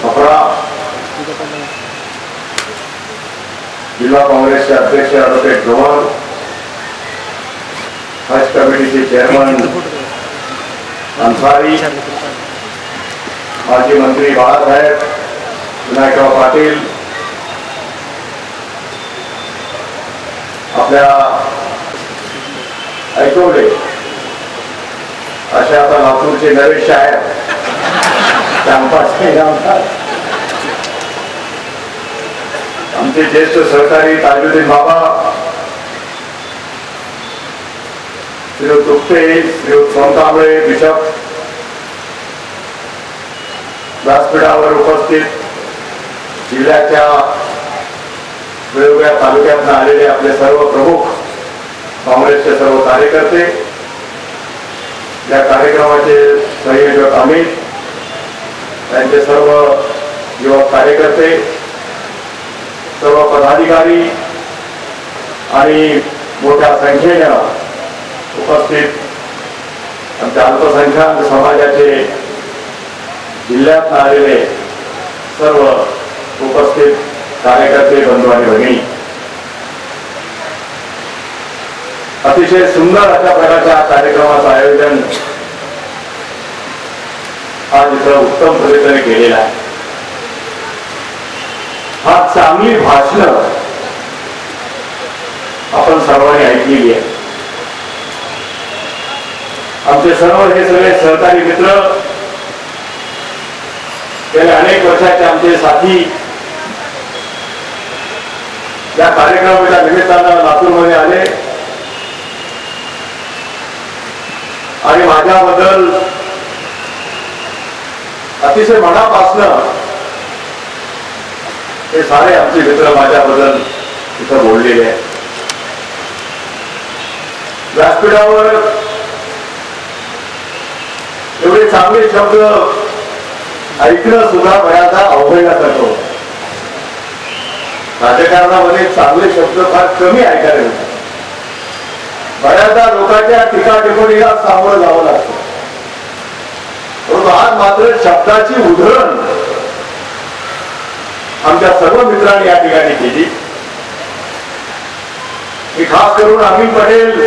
छपरा जिल्हा काँग्रेसचे अध्यक्ष ॲडव्होकेट जवळ, हज कमिटीचे चेअरमन अन्सारी, माजी मंत्री बाळासाहेब विनायकराव पाटील, आपल्या ऐकवले अशा आता लातूरचे नवे शायर आमचे ज्येष्ठ सहकारी ताजुद्दीन बाबा, श्रीयुत दुप्ते, श्रीयुत सोनकांबळे, बिशप, व्यासपीठावर उपस्थित जिल्ह्याच्या वेगवेगळ्या तालुक्यातून आलेले आपले सर्व प्रमुख, काँग्रेसचे सर्व कार्यकर्ते, या कार्यक्रमाचे संयोजक अमित, त्यांचे सर्व युवक कार्यकर्ते, सर्व पदाधिकारी आणि मोठ्या संख्येने उपस्थित आमच्या अल्पसंख्याक समाजाचे जिल्ह्यात आलेले सर्व उपस्थित कार्यकर्ते, बंधू आणि भगिनी, अतिशय सुंदर अशा प्रकारच्या कार्यक्रमाचं आयोजन आज इथं उत्तम पद्धतीने केलेलं आहे. हा चांगली भाषणं आपण सर्वांनी ऐकलेली आहे. आमचे सर्व हे सगळे सहकारी मित्र, गेल्या अनेक वर्षाचे आमचे साथी, या कार्यक्रमाच्या निमित्तानं लातूरमध्ये आले आणि माझ्याबद्दल अतिशय मनापासनं हे सारे आमचे मित्र माझ्याबद्दल इथं बोललेले आहेत. व्यासपीठावर एवढे चांगले शब्द ऐकणं सुद्धा बऱ्याचदा अवघडण्यासारखं होतं. राजकारणामध्ये चांगले शब्द फार कमी ऐकायला मिळतात. बऱ्याचदा लोकांच्या टीका टिप्पणीला सामोरं जावं लागतं. परंतु आज मात्र शब्दाची उधळण आमच्या सर्व मित्रांनी या ठिकाणी केली. मी खास करून अमित पटेल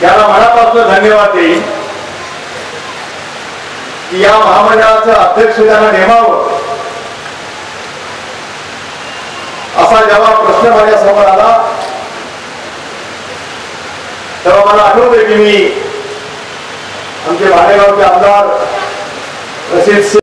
याला मनापासून धन्यवाद देईन की या महामंडळाचं अध्यक्ष त्यांना नेमावं असा जेव्हा प्रश्न माझ्या समोर आला तेव्हा मला आठवतंय की मी आमचे भालेगावचे आमदार रशीद